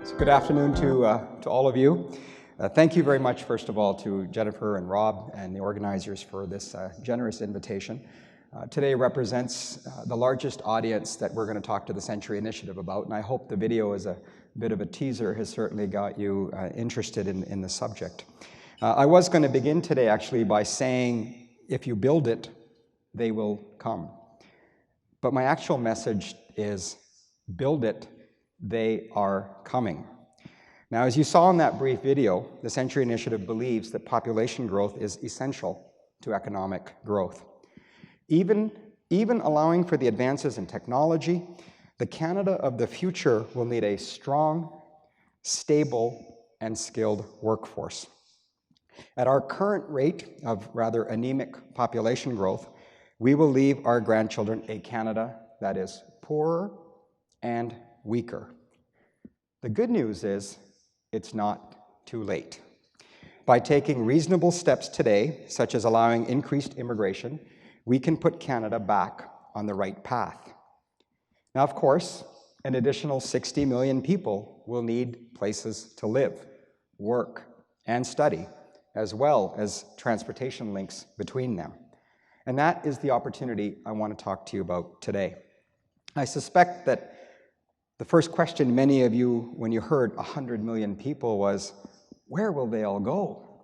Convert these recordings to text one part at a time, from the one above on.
So good afternoon to all of you. Thank you very much, first of all, to Jennifer and Rob and the organizers for this generous invitation. Today represents the largest audience that we're going to talk to the Century Initiative about, and I hope the video as a bit of a teaser has certainly got you interested in the subject. I was going to begin today actually by saying, if you build it, they will come. But my actual message is, build it, they are coming. Now, as you saw in that brief video, the Century Initiative believes that population growth is essential to economic growth. Even allowing for the advances in technology, the Canada of the future will need a strong, stable, and skilled workforce. At our current rate of rather anemic population growth, we will leave our grandchildren a Canada that is poorer and weaker. The good news is it's not too late. By taking reasonable steps today, such as allowing increased immigration, we can put Canada back on the right path. Now, of course, an additional 60 million people will need places to live, work, and study, as well as transportation links between them. And that is the opportunity I want to talk to you about today. I suspect that the first question many of you, when you heard 100 million people, was, where will they all go?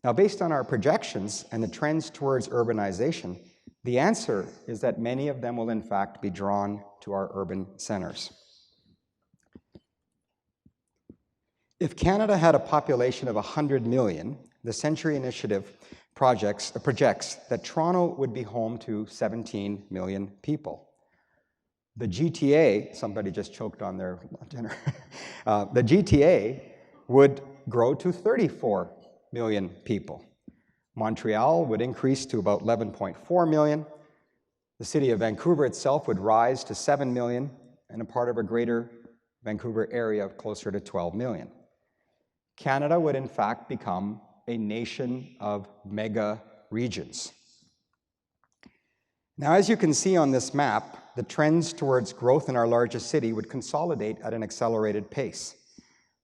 Now, based on our projections and the trends towards urbanization, the answer is that many of them will in fact be drawn to our urban centers. If Canada had a population of 100 million, the Century Initiative projects that Toronto would be home to 17 million people. The GTA, somebody just choked on their dinner, the GTA would grow to 34 million people. Montreal would increase to about 11.4 million. The city of Vancouver itself would rise to 7 million, and a part of a greater Vancouver area of closer to 12 million. Canada would in fact become a nation of mega regions. Now, as you can see on this map, the trends towards growth in our largest city would consolidate at an accelerated pace.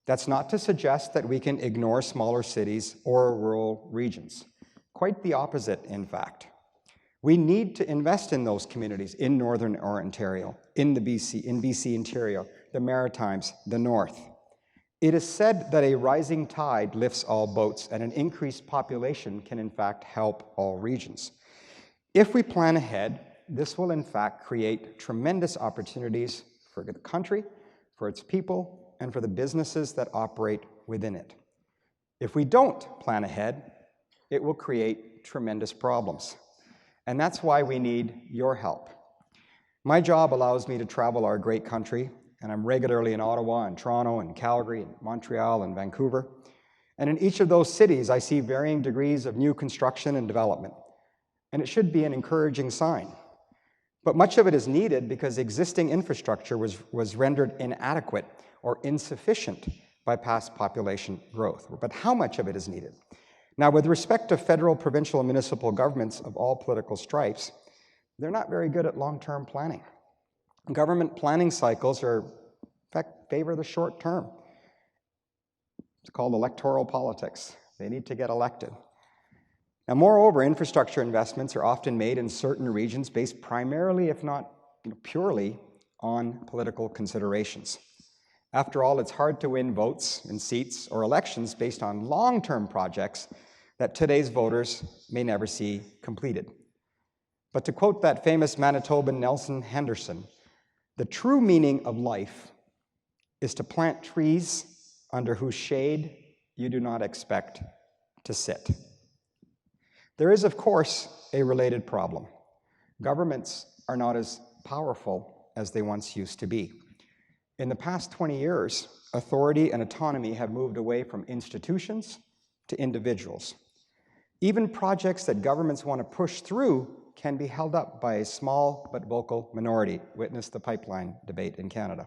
That's not to suggest that we can ignore smaller cities or rural regions. Quite the opposite, in fact. We need to invest in those communities in Northern Ontario, in BC Interior, the Maritimes, the North. It is said that a rising tide lifts all boats, and an increased population can in fact help all regions. If we plan ahead, this will in fact create tremendous opportunities for the country, for its people, and for the businesses that operate within it. If we don't plan ahead, it will create tremendous problems. And that's why we need your help. My job allows me to travel our great country, and I'm regularly in Ottawa and Toronto and Calgary and Montreal and Vancouver. And in each of those cities, I see varying degrees of new construction and development. And it should be an encouraging sign. But much of it is needed because existing infrastructure was rendered inadequate or insufficient by past population growth. But how much of it is needed? Now, with respect to federal, provincial, and municipal governments of all political stripes, they're not very good at long-term planning. Government planning cycles in fact, favor the short term. It's called electoral politics. They need to get elected. Now, moreover, infrastructure investments are often made in certain regions based primarily, if not purely, on political considerations. After all, it's hard to win votes and seats or elections based on long-term projects that today's voters may never see completed. But to quote that famous Manitoban Nelson Henderson, the true meaning of life is to plant trees under whose shade you do not expect to sit. There is, of course, a related problem. Governments are not as powerful as they once used to be. In the past 20 years, authority and autonomy have moved away from institutions to individuals. Even projects that governments want to push through can be held up by a small but vocal minority. Witness the pipeline debate in Canada.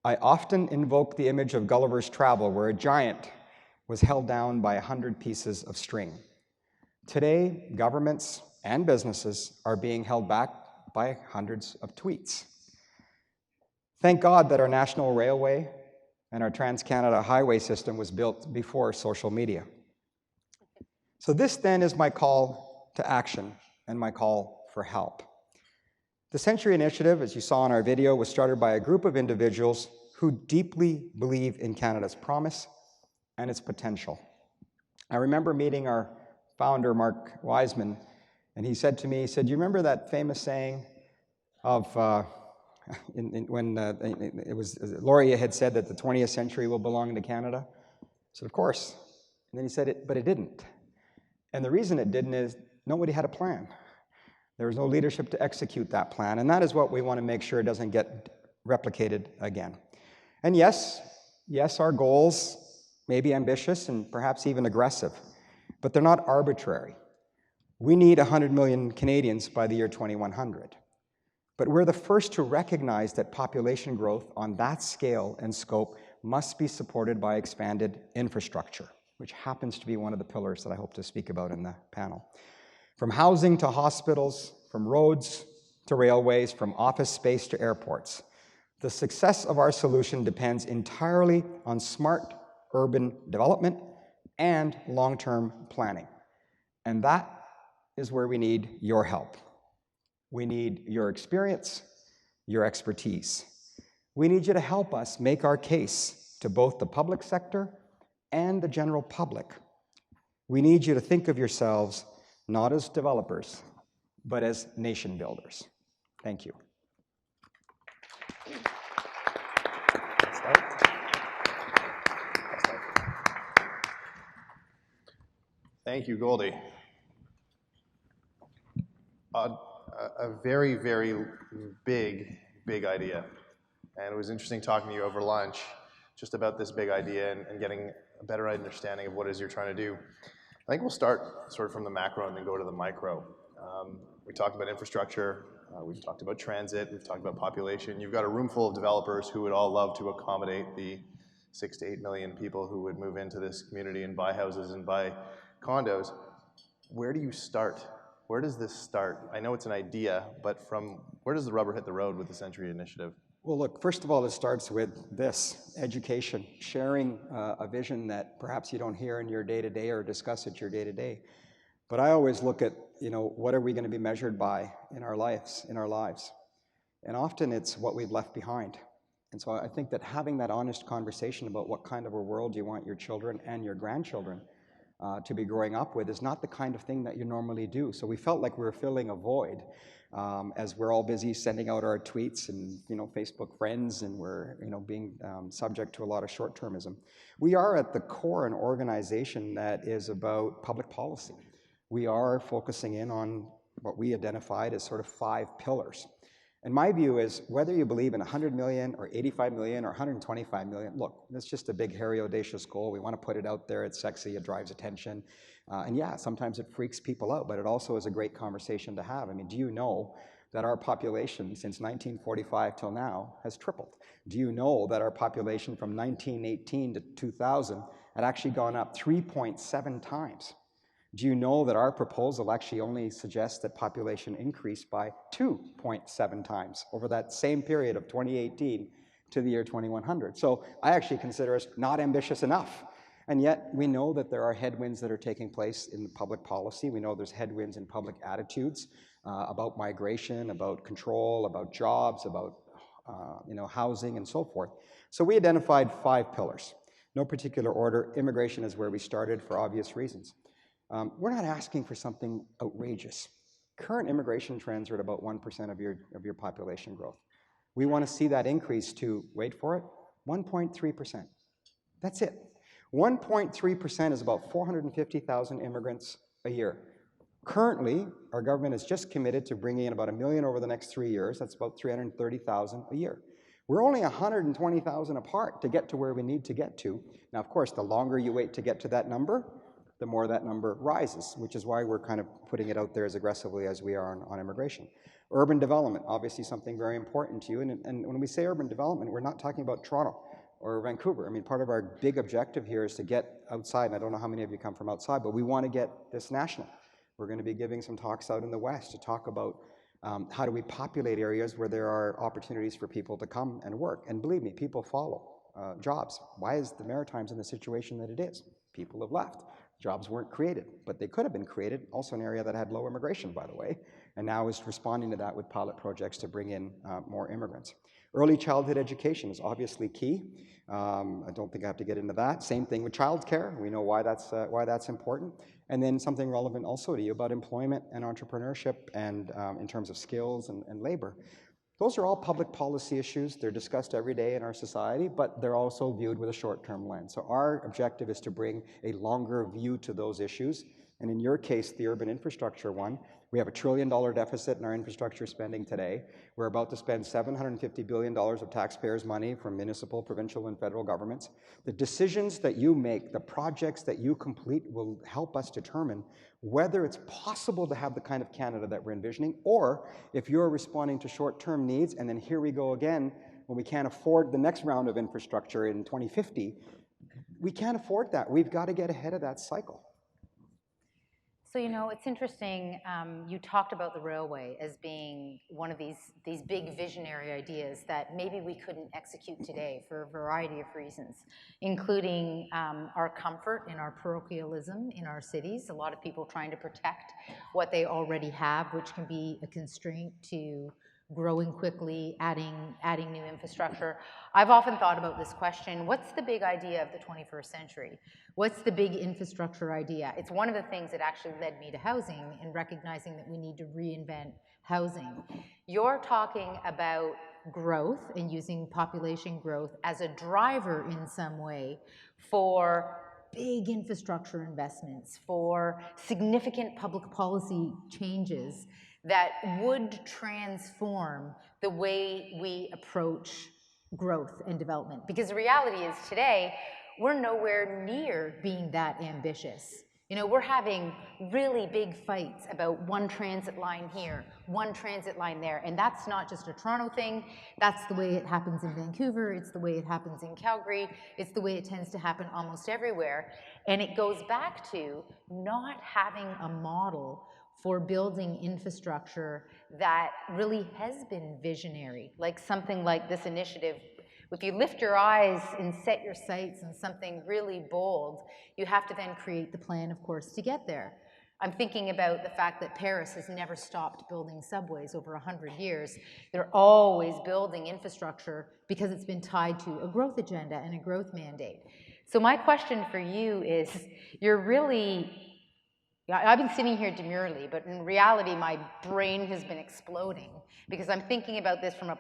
I often invoke the image of Gulliver's Travel, where a giant was held down by 100 pieces of string. Today, governments and businesses are being held back by hundreds of tweets. Thank God that our national railway and our Trans-Canada highway system was built before social media. So this then is my call to action and my call for help. The Century Initiative, as you saw in our video, was started by a group of individuals who deeply believe in Canada's promise and its potential. I remember meeting our founder, Mark Wiseman, and he said to me, he said, "Do you remember that famous saying of when Laurier had said that the 20th century will belong to Canada?" I said, "Of course." And then he said, "But it didn't." And the reason it didn't is nobody had a plan. There was no leadership to execute that plan, and that is what we want to make sure doesn't get replicated again. And yes, our goals may be ambitious and perhaps even aggressive, but they're not arbitrary. We need 100 million Canadians by the year 2100. But we're the first to recognize that population growth on that scale and scope must be supported by expanded infrastructure, which happens to be one of the pillars that I hope to speak about in the panel. From housing to hospitals, from roads to railways, from office space to airports. The success of our solution depends entirely on smart urban development and long-term planning. And that is where we need your help. We need your experience, your expertise. We need you to help us make our case to both the public sector and the general public. We need you to think of yourselves not as developers, but as nation builders. Thank you. Thank you, Goldy. A very, very big idea. And it was interesting talking to you over lunch just about this big idea and getting a better understanding of what it is you're trying to do. I think we'll start sort of from the macro and then go to the micro. We talked about infrastructure, we've talked about transit, we've talked about population. You've got a room full of developers who would all love to accommodate the 6 to 8 million people who would move into this community and buy houses and buy condos. Where do you start? Where does this start? I know it's an idea, but from where does the rubber hit the road with the Century Initiative? Well, look, first of all, it starts with this, education, sharing a vision that perhaps you don't hear in your day-to-day or discuss at your day-to-day. But I always look at, what are we going to be measured by in our lives? And often it's what we've left behind. And so I think that having that honest conversation about what kind of a world you want your children and your grandchildren to be growing up with is not the kind of thing that you normally do. So we felt like we were filling a void as we're all busy sending out our tweets and Facebook friends, and we're being subject to a lot of short-termism. We are at the core an organization that is about public policy. We are focusing in on what we identified as sort of 5 pillars. And my view is, whether you believe in 100 million or 85 million or 125 million, look, that's just a big, hairy, audacious goal. We want to put it out there. It's sexy. It drives attention. And yeah, sometimes it freaks people out, but it also is a great conversation to have. I mean, do you know that our population since 1945 till now has tripled? Do you know that our population from 1918 to 2000 had actually gone up 3.7 times? Do you know that our proposal actually only suggests that population increased by 2.7 times over that same period of 2018 to the year 2100? So I actually consider us not ambitious enough. And yet we know that there are headwinds that are taking place in public policy. We know there's headwinds in public attitudes about migration, about control, about jobs, about housing and so forth. So we identified 5 pillars. No particular order. Immigration is where we started for obvious reasons. We're not asking for something outrageous. Current immigration trends are at about 1% of your population growth. We want to see that increase to, wait for it, 1.3%. That's it. 1.3% is about 450,000 immigrants a year. Currently, our government is just committed to bringing in about 1 million over the next 3 years. That's about 330,000 a year. We're only 120,000 apart to get to where we need to get to. Now, of course, the longer you wait to get to that number, the more that number rises, which is why we're kind of putting it out there as aggressively as we are on immigration. Urban development, obviously something very important to you. And when we say urban development, we're not talking about Toronto or Vancouver. I mean, part of our big objective here is to get outside, and I don't know how many of you come from outside, but we want to get this national. We're going to be giving some talks out in the West to talk about how do we populate areas where there are opportunities for people to come and work. And believe me, people follow. jobs. Why is the Maritimes in the situation that it is? People have left. Jobs weren't created, but they could have been created, also an area that had low immigration, by the way, and now is responding to that with pilot projects to bring in more immigrants. Early childhood education is obviously key. I don't think I have to get into that. Same thing with childcare. We know why that's important. And then something relevant also to you about employment and entrepreneurship and in terms of skills and labor. Those are all public policy issues. They're discussed every day in our society, but they're also viewed with a short-term lens. So our objective is to bring a longer view to those issues. And in your case, the urban infrastructure one, we have $1 trillion deficit in our infrastructure spending today. We're about to spend $750 billion of taxpayers' money from municipal, provincial, and federal governments. The decisions that you make, the projects that you complete will help us determine whether it's possible to have the kind of Canada that we're envisioning, or if you're responding to short-term needs, and then here we go again, when we can't afford the next round of infrastructure in 2050, we can't afford that. We've got to get ahead of that cycle. So, you know, it's interesting, you talked about the railway as being one of these big visionary ideas that maybe we couldn't execute today for a variety of reasons, including our comfort in our parochialism in our cities, a lot of people trying to protect what they already have, which can be a constraint to growing quickly, adding new infrastructure. I've often thought about this question, what's the big idea of the 21st century? What's the big infrastructure idea? It's one of the things that actually led me to housing and recognizing that we need to reinvent housing. You're talking about growth and using population growth as a driver in some way for big infrastructure investments, for significant public policy changes that would transform the way we approach growth and development. Because the reality is today, we're nowhere near being that ambitious. You know, we're having really big fights about one transit line here, one transit line there, and that's not just a Toronto thing, that's the way it happens in Vancouver, it's the way it happens in Calgary, it's the way it tends to happen almost everywhere. And it goes back to not having a model for building infrastructure that really has been visionary, like something like this initiative. If you lift your eyes and set your sights on something really bold, you have to then create the plan, of course, to get there. I'm thinking about the fact that Paris has never stopped building subways over 100 years. They're always building infrastructure because it's been tied to a growth agenda and a growth mandate. So my question for you is, I've been sitting here demurely, but in reality, my brain has been exploding because I'm thinking about this from a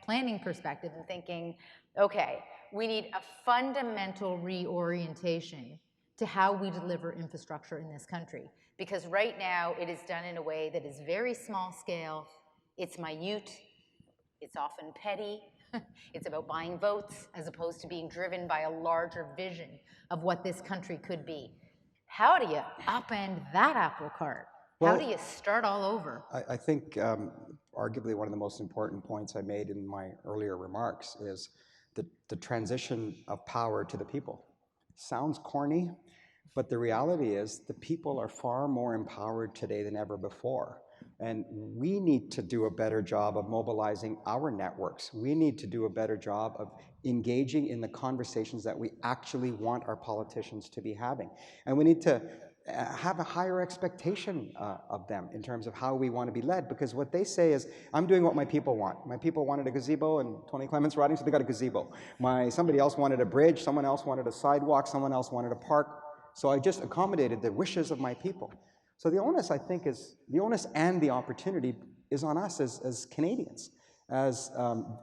planning perspective and thinking, okay, we need a fundamental reorientation to how we deliver infrastructure in this country. Because right now, it is done in a way that is very small scale, it's minute, it's often petty, it's about buying votes as opposed to being driven by a larger vision of what this country could be. How do you upend that apple cart? How do you start all over? I think arguably one of the most important points I made in my earlier remarks is the transition of power to the people. Sounds corny, but the reality is the people are far more empowered today than ever before. And we need to do a better job of mobilizing our networks. We need to do a better job of engaging in the conversations that we actually want our politicians to be having. And we need to have a higher expectation of them in terms of how we want to be led, because what they say is, I'm doing what my people want. My people wanted a gazebo and Tony Clement's riding, so they got a gazebo. Somebody else wanted a bridge, someone else wanted a sidewalk, someone else wanted a park, so I just accommodated the wishes of my people. So the onus, I think, the onus and the opportunity is on us as Canadians, as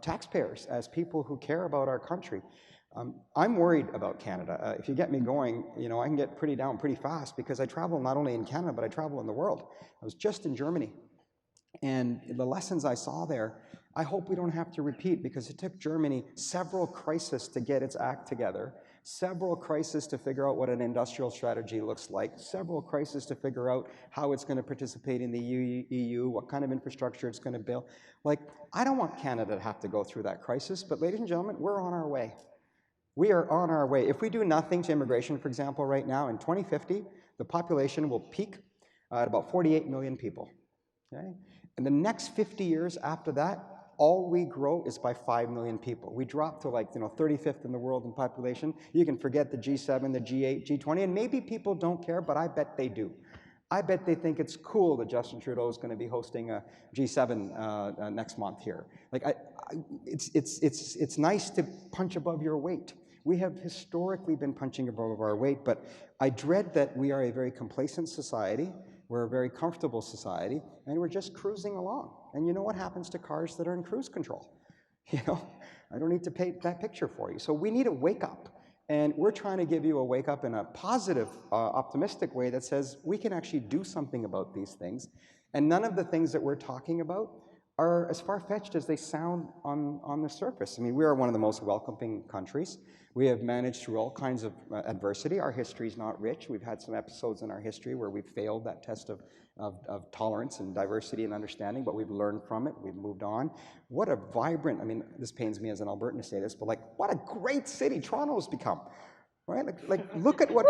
taxpayers, as people who care about our country. I'm worried about Canada. If you get me going, you know, I can get down pretty fast because I travel not only in Canada, but I travel in the world. I was just in Germany, and the lessons I saw there, I hope we don't have to repeat, because it took Germany several crises to get its act together, several crises to figure out what an industrial strategy looks like, several crises to figure out how it's going to participate in the EU, what kind of infrastructure it's going to build. Like, I don't want Canada to have to go through that crisis, but ladies and gentlemen, we're on our way. We are on our way. If we do nothing to immigration, for example, right now, in 2050, the population will peak at about 48 million people. Okay? In the next 50 years after that, All we grow is by 5 million people. We drop to like 35th in the world in population. You can forget the G7, the G8, G20, and maybe people don't care, but I bet they do. I bet they think it's cool that Justin Trudeau is going to be hosting a G7 next month here. Like, it's nice to punch above your weight. We have historically been punching above our weight, but I dread that we are a very complacent society. We're a very comfortable society, and we're just cruising along. And you know what happens to cars that are in cruise control? I don't need to paint that picture for you. So we need a wake up. And we're trying to give you a wake up in a positive, optimistic way that says we can actually do something about these things. And none of the things that we're talking about are as far-fetched as they sound on the surface. I mean, we are one of the most welcoming countries. We have managed through all kinds of adversity. Our history is not rich. We've had some episodes in our history where we've failed that test of tolerance and diversity and understanding, but we've learned from it. We've moved on. What a vibrant, I mean, this pains me as an Albertan to say this, but like, what a great city Toronto has become, right? Like look at what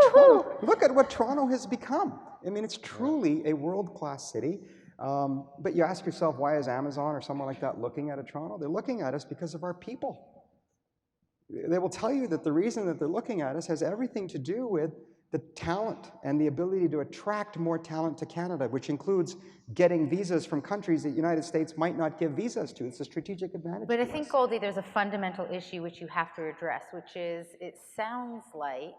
Toronto has become. I mean, it's truly a world-class city. But you ask yourself, why is Amazon or someone like that looking at Toronto? They're looking at us because of our people. They will tell you that the reason that they're looking at us has everything to do with the talent and the ability to attract more talent to Canada, which includes getting visas from countries that the United States might not give visas to. It's a strategic advantage. But I think, Goldy, there's a fundamental issue which you have to address, which is it sounds like,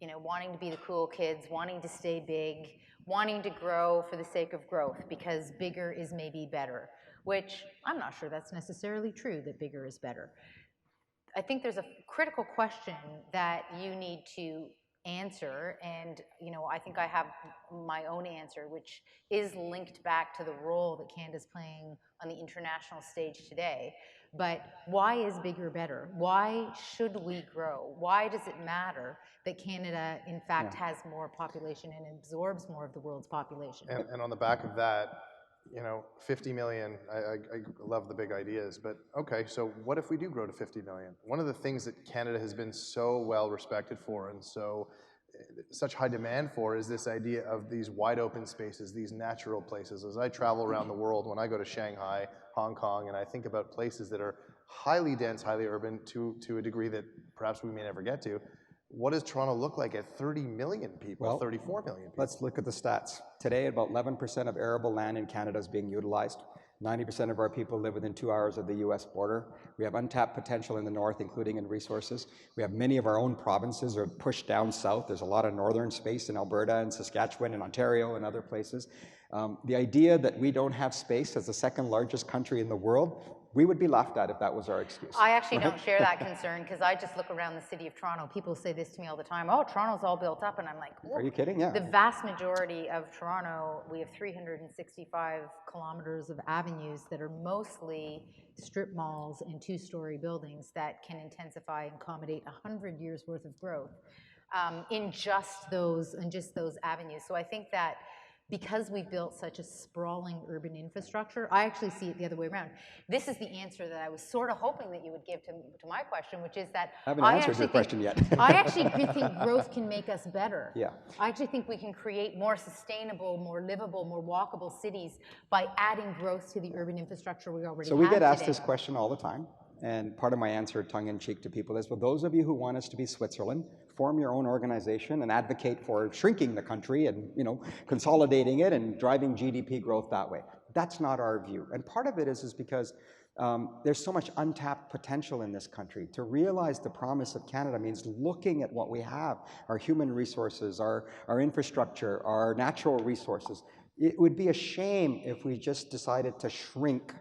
wanting to be the cool kids, wanting to stay big, wanting to grow for the sake of growth because bigger is maybe better, which I'm not sure that's necessarily true, that bigger is better. I think there's a critical question that you need to answer, and I think I have my own answer, which is linked back to the role that Canada's playing on the international stage today. But why is bigger better? Why should we grow? Why does it matter that Canada, in fact, has more population and absorbs more of the world's population? And on the back of that, 50 million, I love the big ideas, but okay, so what if we do grow to 50 million? One of the things that Canada has been so well respected for and such high demand for is this idea of these wide open spaces, these natural places. As I travel around the world, when I go to Shanghai, Hong Kong, and I think about places that are highly dense, highly urban to a degree that perhaps we may never get to, what does Toronto look like at 30 million people, well, 34 million people? Let's look at the stats. Today, about 11% of arable land in Canada is being utilized. 90% of our people live within 2 hours of the US border. We have untapped potential in the north, including in resources. We have many of our own provinces are pushed down south. There's a lot of northern space in Alberta and Saskatchewan and Ontario and other places. The idea that we don't have space as the second largest country in the world, we would be laughed at if that was our excuse. I actually don't share that concern because I just look around the city of Toronto. People say this to me all the time, oh, Toronto's all built up, and I'm like, are you kidding? Yeah. The vast majority of Toronto, we have 365 kilometers of avenues that are mostly strip malls and two-story buildings that can intensify and accommodate 100 years worth of growth in just those avenues. So I think that because we've built such a sprawling urban infrastructure, I actually see it the other way around. This is the answer that I was sort of hoping that you would give to my question, which is that I haven't answered your question yet. I actually think growth can make us better. Yeah. I actually think we can create more sustainable, more livable, more walkable cities by adding growth to the urban infrastructure we already have. So we get asked today. this question all the time. And part of my answer, tongue-in-cheek to people, is, well, those of you who want us to be Switzerland, form your own organization and advocate for shrinking the country and consolidating it and driving GDP growth that way. That's not our view. And part of it is because there's so much untapped potential in this country. To realize the promise of Canada means looking at what we have, our human resources, our infrastructure, our natural resources. It would be a shame if we just decided to shrink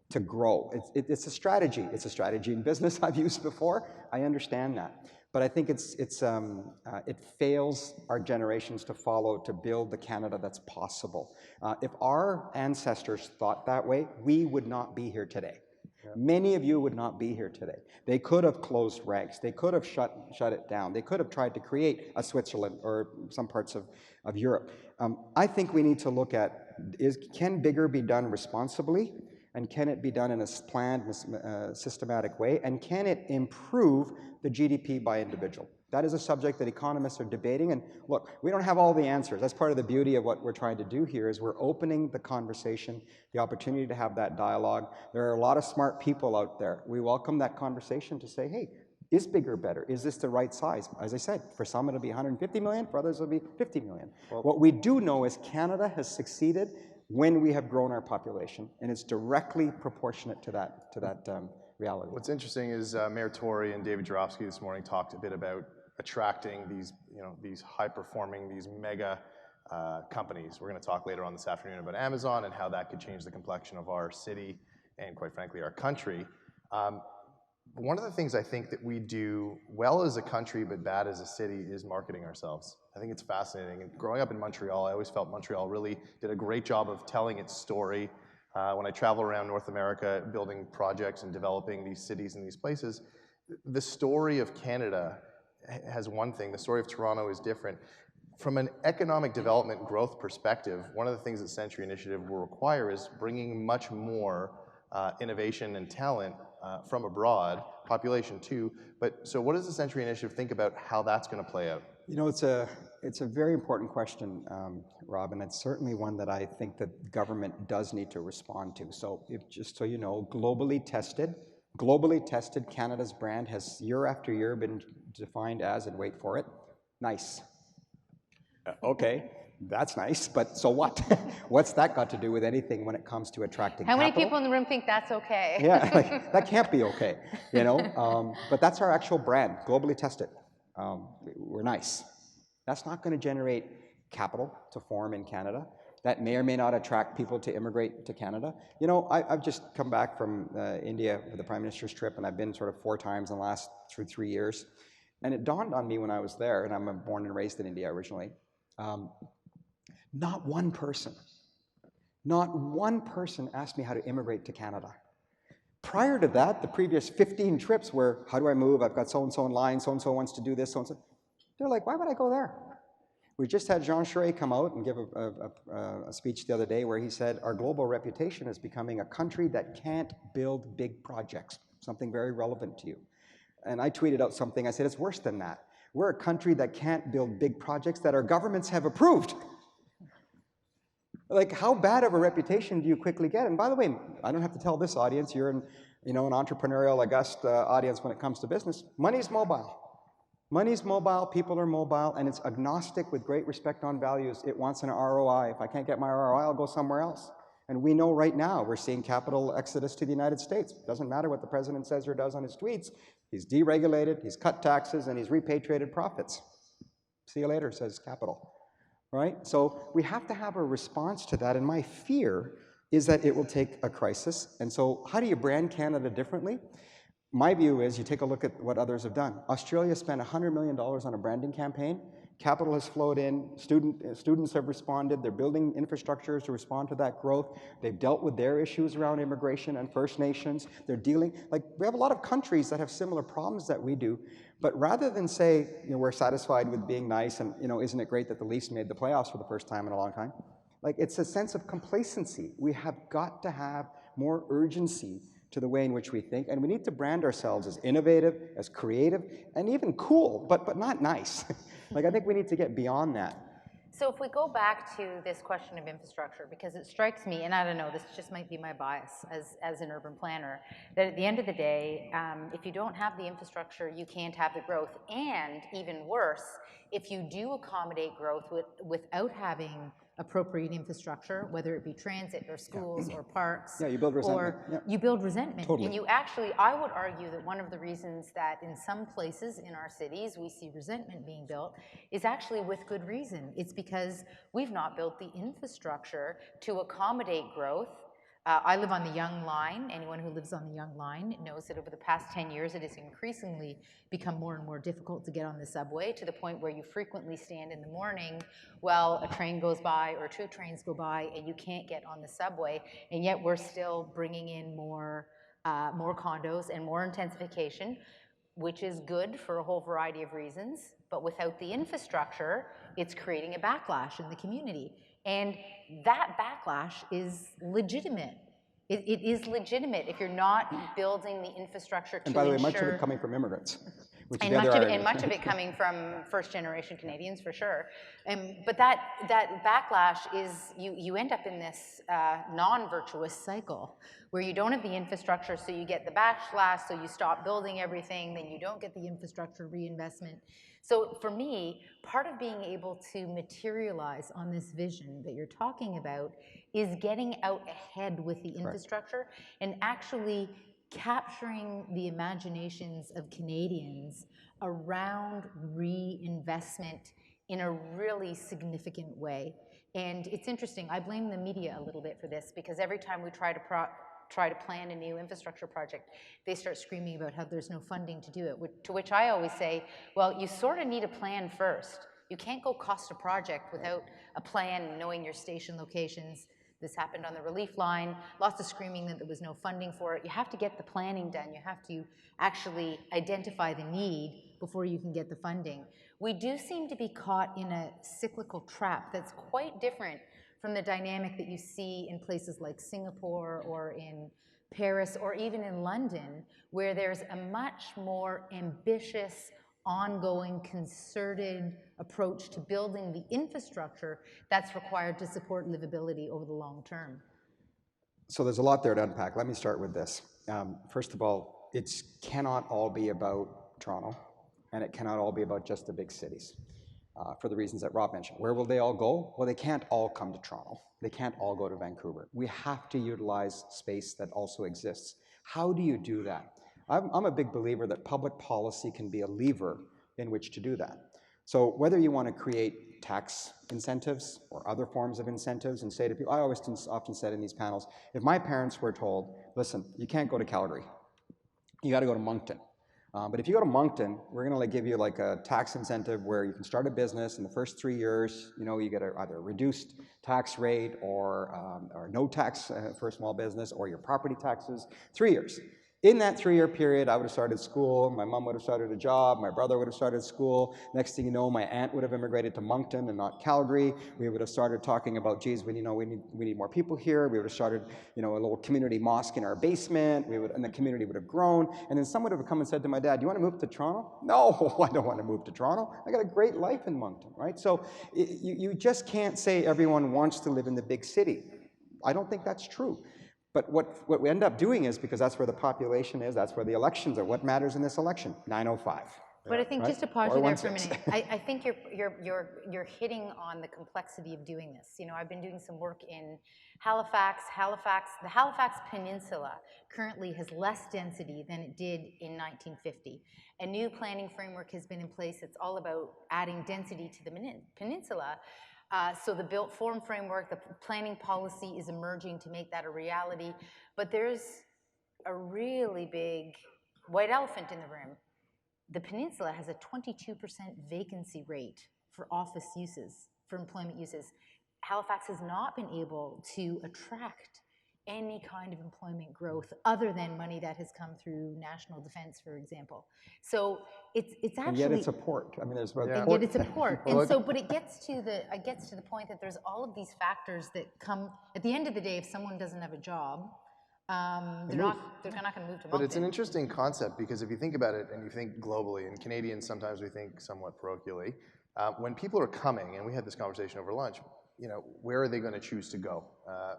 to grow. It's a strategy. It's a strategy in business I've used before. I understand that. But I think it fails our generations to follow to build the Canada that's possible. If our ancestors thought that way, we would not be here today. Yeah. Many of you would not be here today. They could have closed ranks. They could have shut it down. They could have tried to create a Switzerland or some parts of Europe. I think we need to look at, can bigger be done responsibly? And can it be done in a planned, systematic way? And can it improve the GDP by individual? That is a subject that economists are debating, and look, we don't have all the answers. That's part of the beauty of what we're trying to do here is we're opening the conversation, the opportunity to have that dialogue. There are a lot of smart people out there. We welcome that conversation to say, hey, is bigger better? Is this the right size? As I said, for some it'll be 150 million, for others it'll be 50 million. Well, what we do know is Canada has succeeded when we have grown our population, and it's directly proportionate to that reality. What's interesting is Mayor Tory and David Jarofsky this morning talked a bit about attracting these high-performing, these mega companies. We're going to talk later on this afternoon about Amazon and how that could change the complexion of our city and, quite frankly, our country. One of the things I think that we do well as a country but bad as a city is marketing ourselves. I think it's fascinating. And growing up in Montreal, I always felt Montreal really did a great job of telling its story. When I travel around North America building projects and developing these cities and these places, the story of Canada has one thing, the story of Toronto is different. From an economic development growth perspective, one of the things that Century Initiative will require is bringing much more innovation and talent from abroad, population too. But so what does the Century Initiative think about how that's going to play out? You know, it's a very important question, Rob, and it's certainly one that I think that government does need to respond to. So just so you know, globally tested, Canada's brand has year after year been defined as, and wait for it, nice. Okay, that's nice, but so what? What's that got to do with anything when it comes to attracting capital? How many people in the room think that's okay? Yeah, like, that can't be okay, you know? But that's our actual brand, globally tested. We're nice. That's not going to generate capital to form in Canada. That may or may not attract people to immigrate to Canada. You know, I've just come back from India with the Prime Minister's trip, and I've been sort of 4 times in the last 3 years. And it dawned on me when I was there, and I'm born and raised in India originally, not one person asked me how to immigrate to Canada. Prior to that, the previous 15 trips were, how do I move? I've got so-and-so in line, so-and-so wants to do this, so-and-so. They're like, why would I go there? We just had Jean Charest come out and give a speech the other day where he said, our global reputation is becoming a country that can't build big projects, something very relevant to you. And I tweeted out something, I said, it's worse than that. We're a country that can't build big projects that our governments have approved. Like, how bad of a reputation do you quickly get? And by the way, I don't have to tell this audience, you're an entrepreneurial, august audience when it comes to business. Money's mobile. Money's mobile, people are mobile, and it's agnostic with great respect on values. It wants an ROI. If I can't get my ROI, I'll go somewhere else. And we know right now we're seeing capital exodus to the United States. Doesn't matter what the president says or does on his tweets. He's deregulated, he's cut taxes, and he's repatriated profits. See you later, says capital. Right? So we have to have a response to that, and my fear is that it will take a crisis. And so how do you brand Canada differently? My view is you take a look at what others have done. Australia spent $100 million on a branding campaign. Capital has flowed in. Students have responded. They're building infrastructures to respond to that growth. They've dealt with their issues around immigration and First Nations. They're dealing, like, we have a lot of countries that have similar problems that we do. But rather than say, we're satisfied with being nice and, isn't it great that the Leafs made the playoffs for the first time in a long time? Like, it's a sense of complacency. We have got to have more urgency to the way in which we think, and we need to brand ourselves as innovative, as creative, and even cool, but not nice. Like, I think we need to get beyond that. So if we go back to this question of infrastructure, because it strikes me, and I don't know, this just might be my bias as an urban planner, that at the end of the day, if you don't have the infrastructure, you can't have the growth, and even worse, if you do accommodate growth without having appropriate infrastructure, whether it be transit or schools or parks. Yeah, you build resentment. You build resentment. Totally. And you actually, I would argue that one of the reasons that in some places in our cities we see resentment being built is actually with good reason. It's because we've not built the infrastructure to accommodate growth. I live on the Yonge Line. Anyone who lives on the Yonge Line knows that over the past 10 years it has increasingly become more and more difficult to get on the subway, to the point where you frequently stand in the morning while a train goes by or 2 trains go by and you can't get on the subway, and yet we're still bringing in more condos and more intensification, which is good for a whole variety of reasons, but without the infrastructure, it's creating a backlash in the community. And that backlash is legitimate. It is legitimate if you're not building the infrastructure to ensure... And by the way, much of it coming from immigrants. which And together much of it coming from first-generation Canadians, for sure. But that backlash is, you end up in this non-virtuous cycle where you don't have the infrastructure, so you get the backlash, so you stop building everything, then you don't get the infrastructure reinvestment. So for me, part of being able to materialize on this vision that you're talking about is getting out ahead with the infrastructure and actually capturing the imaginations of Canadians around reinvestment in a really significant way. And it's interesting, I blame the media a little bit for this, because every time we try to plan a new infrastructure project, they start screaming about how there's no funding to do it, to which I always say, well, you sort of need a plan first. You can't go cost a project without a plan, knowing your station locations. This happened on the relief line, lots of screaming that there was no funding for it. You have to get the planning done. You have to actually identify the need before you can get the funding. We do seem to be caught in a cyclical trap that's quite different from the dynamic that you see in places like Singapore or in Paris or even in London, where there's a much more ambitious, ongoing, concerted approach to building the infrastructure that's required to support livability over the long term. So there's a lot there to unpack. Let me start with this. First of all, it cannot all be about Toronto, and it cannot all be about just the big cities, for the reasons that Rob mentioned. Where will they all go? Well, they can't all come to Toronto. They can't all go to Vancouver. We have to utilize space that also exists. How do you do that? I'm a big believer that public policy can be a lever in which to do that. So whether you want to create tax incentives or other forms of incentives and say to people, I always often said in these panels, if my parents were told, listen, you can't go to Calgary, you got to go to Moncton. But if you go to Moncton, we're going to give you like a tax incentive where you can start a business in the first 3 years. You know, you get either a reduced tax rate or no tax for a small business, or your property taxes. 3 years. In that 3-year period, I would have started school, my mom would have started a job, my brother would have started school. Next thing you know, my aunt would have immigrated to Moncton and not Calgary. We would have started talking about, geez, we need more people here. We would have started, a little community mosque in our basement. And the community would have grown. And then someone would have come and said to my dad, do you want to move to Toronto? No, I don't want to move to Toronto. I got a great life in Moncton, right? So you just can't say everyone wants to live in the big city. I don't think that's true. But what we end up doing is, because that's where the population is, that's where the elections are. What matters in this election? 905. But I think, right? just to pause you there for a 416. minute, I think you're hitting on the complexity of doing this. I've been doing some work in Halifax. The Halifax Peninsula currently has less density than it did in 1950. A new planning framework has been in place. It's all about adding density to the peninsula. So the built form framework, the planning policy is emerging to make that a reality. But there's a really big white elephant in the room. The peninsula has a 22% vacancy rate for office uses, for employment uses. Halifax has not been able to attract any kind of employment growth other than money that has come through national defense, for example. So it's actually, and yet it's a port. I mean, there's about and yet it's a port. And so, but it gets to the point that there's all of these factors that come at the end of the day. If someone doesn't have a job, they're not going to move to Moncton. But it's an interesting concept, because if you think about it and you think globally, and Canadians sometimes we think somewhat parochially, when people are coming, and we had this conversation over lunch, where are they going to choose to go?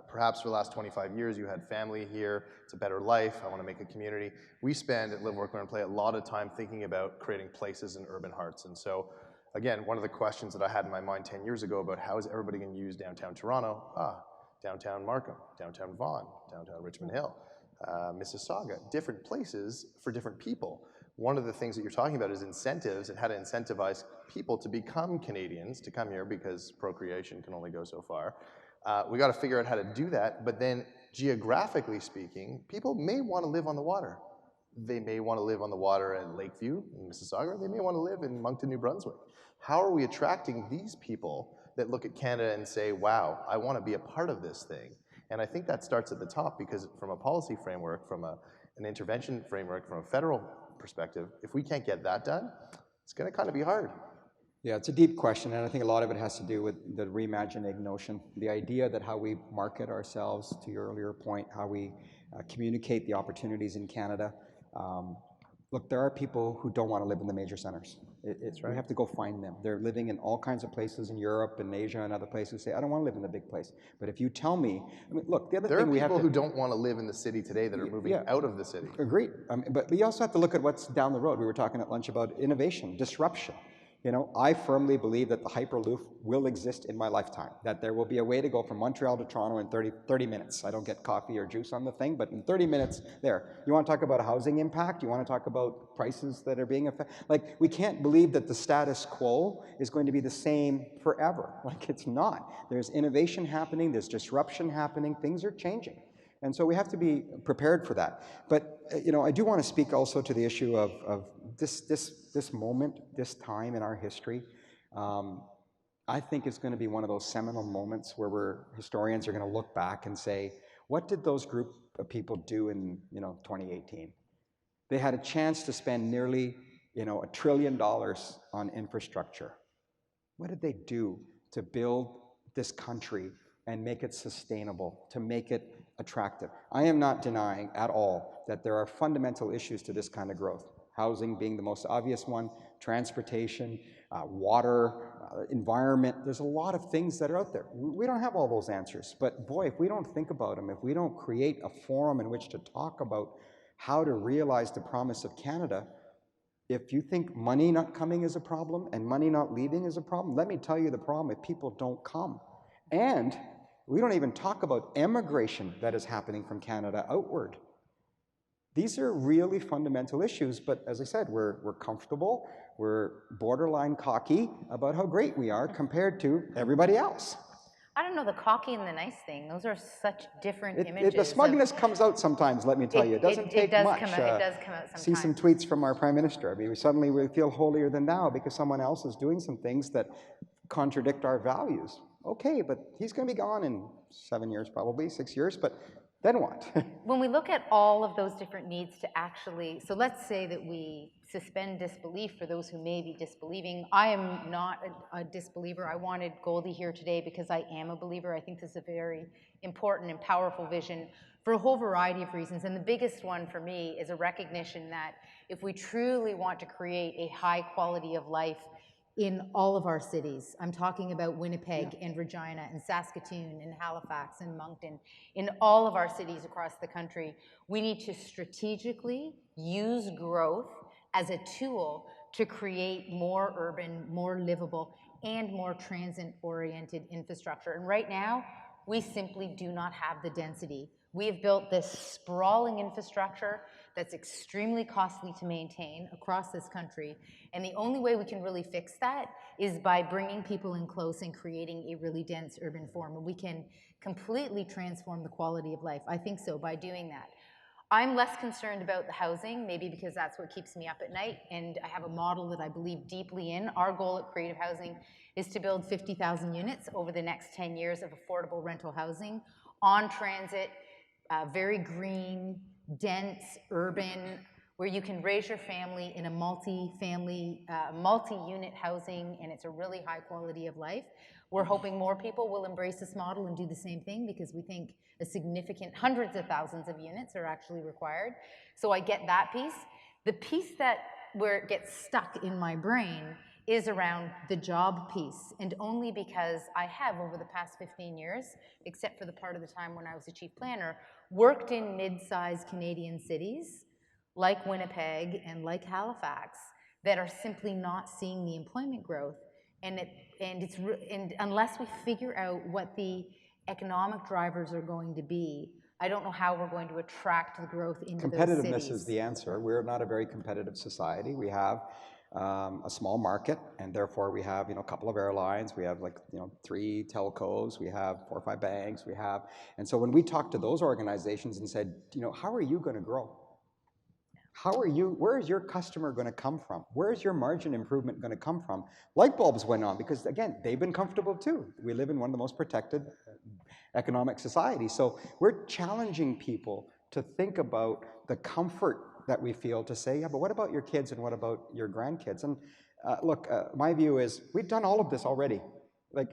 Perhaps for the last 25 years you had family here, it's a better life, I want to make a community. We spend at Live, Work, Learn, Play a lot of time thinking about creating places in urban hearts. And so, again, one of the questions that I had in my mind 10 years ago about how is everybody going to use downtown Toronto? Downtown Markham, downtown Vaughan, downtown Richmond Hill, Mississauga, different places for different people. One of the things that you're talking about is incentives and how to incentivize people to become Canadians, to come here, because procreation can only go so far. We got to figure out how to do that, but then geographically speaking, people may want to live on the water. They may want to live on the water at Lakeview in Mississauga. They may want to live in Moncton, New Brunswick. How are we attracting these people that look at Canada and say, wow, I want to be a part of this thing? And I think that starts at the top, because from a policy framework, from an intervention framework, from a federal perspective, if we can't get that done, it's going to kind of be hard. Yeah, it's a deep question, and I think a lot of it has to do with the reimagining notion. The idea that how we market ourselves, to your earlier point, how we communicate the opportunities in Canada. Look, there are people who don't want to live in the major centers. right. We have to go find them. They're living in all kinds of places in Europe and Asia and other places who say, I don't want to live in the big place. But if you tell me, I mean, look, the other There thing are we have people to... who don't want to live in the city today that are moving out of the city. Agreed. But we also have to look at what's down the road. We were talking at lunch about innovation, disruption. You know, I firmly believe that the Hyperloop will exist in my lifetime, that there will be a way to go from Montreal to Toronto in 30 minutes. I don't get coffee or juice on the thing, but in 30 minutes, there. You want to talk about housing impact? You want to talk about prices that are being affected? Like, we can't believe that the status quo is going to be the same forever. Like, it's not. There's innovation happening, there's disruption happening, things are changing. And so we have to be prepared for that. But you know, I do want to speak also to the issue of this moment, this time in our history. I think it's going to be one of those seminal moments where historians are going to look back and say, what did those group of people do in 2018? They had a chance to spend nearly $1 trillion on infrastructure. What did they do to build this country and make it sustainable, to make it attractive? I am not denying at all that there are fundamental issues to this kind of growth. Housing being the most obvious one, transportation, water, environment. There's a lot of things that are out there. We don't have all those answers, but boy, if we don't think about them, if we don't create a forum in which to talk about how to realize the promise of Canada, if you think money not coming is a problem and money not leaving is a problem, let me tell you the problem if people don't come. And we don't even talk about emigration that is happening from Canada outward. These are really fundamental issues, but as I said, we're comfortable, we're borderline cocky about how great we are compared to everybody else. I don't know, the cocky and the nice thing, those are such different images. The smugness comes out sometimes, let me tell you. It doesn't take much. It does come out sometimes. See some tweets from our Prime Minister. I mean, suddenly we feel holier than thou because someone else is doing some things that contradict our values. Okay, but he's going to be gone in 7 years, probably 6 years, but then what? When we look at all of those different needs to actually, so let's say that we suspend disbelief for those who may be disbelieving. I am not a disbeliever. I wanted Goldy here today because I am a believer. I think this is a very important and powerful vision for a whole variety of reasons. And the biggest one for me is a recognition that if we truly want to create a high quality of life in all of our cities, I'm talking about Winnipeg and Regina and Saskatoon and Halifax and Moncton, in all of our cities across the country, we need to strategically use growth as a tool to create more urban, more livable, and more transit-oriented infrastructure. And right now, we simply do not have the density. We have built this sprawling infrastructure that's extremely costly to maintain across this country. And the only way we can really fix that is by bringing people in close and creating a really dense urban form. And we can completely transform the quality of life. I think so, by doing that. I'm less concerned about the housing, maybe because that's what keeps me up at night, and I have a model that I believe deeply in. Our goal at Creative Housing is to build 50,000 units over the next 10 years of affordable rental housing, on transit, very green, dense, urban, where you can raise your family in a multi-family, multi-unit housing, and it's a really high quality of life. We're hoping more people will embrace this model and do the same thing because we think a significant hundreds of thousands of units are actually required. So I get that piece. The piece that where it gets stuck in my brain is around the job piece, and only because I have over the past 15 years, except for the part of the time when I was a chief planner, worked in mid-sized Canadian cities like Winnipeg and like Halifax that are simply not seeing the employment growth. And unless we figure out what the economic drivers are going to be, I don't know how we're going to attract the growth into those cities. Competitiveness is the answer. We're not a very competitive society. We have a small market, and therefore we have a couple of airlines. We have 3 telcos. We have 4 or 5 banks. And so when we talked to those organizations and said, how are you going to grow? Where is your customer going to come from? Where is your margin improvement going to come from? Light bulbs went on because, again, they've been comfortable too. We live in one of the most protected economic societies. So we're challenging people to think about the comfort that we feel to say, yeah, but what about your kids and what about your grandkids? And look, my view is we've done all of this already.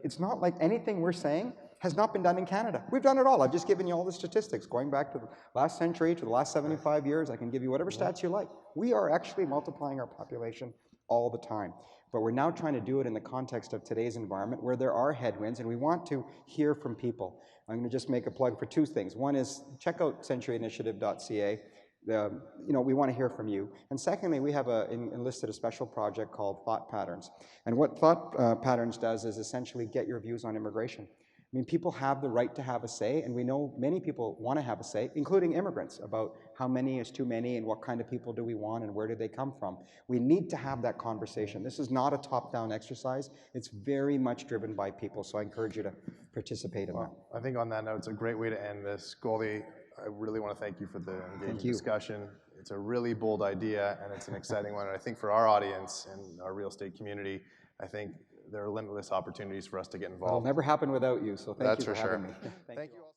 It's not like anything we're saying has not been done in Canada. We've done it all. I've just given you all the statistics, going back to the last century, to the last 75 years. I can give you whatever stats you like. We are actually multiplying our population all the time. But we're now trying to do it in the context of today's environment where there are headwinds, and we want to hear from people. I'm going to just make a plug for two things. One is check out centuryinitiative.ca. We want to hear from you. And secondly, we have enlisted a special project called Thought Patterns. And what Thought Patterns does is essentially get your views on immigration. I mean, people have the right to have a say, and we know many people want to have a say, including immigrants, about how many is too many and what kind of people do we want and where do they come from. We need to have that conversation. This is not a top-down exercise. It's very much driven by people, so I encourage you to participate in that. I think on that note, it's a great way to end this. Goldy, I really want to thank you for the engaging discussion. It's a really bold idea, and it's an exciting one. And I think for our audience and our real estate community, I think there are limitless opportunities for us to get involved. It'll never happen without you, so thank you for having me. Thank you all.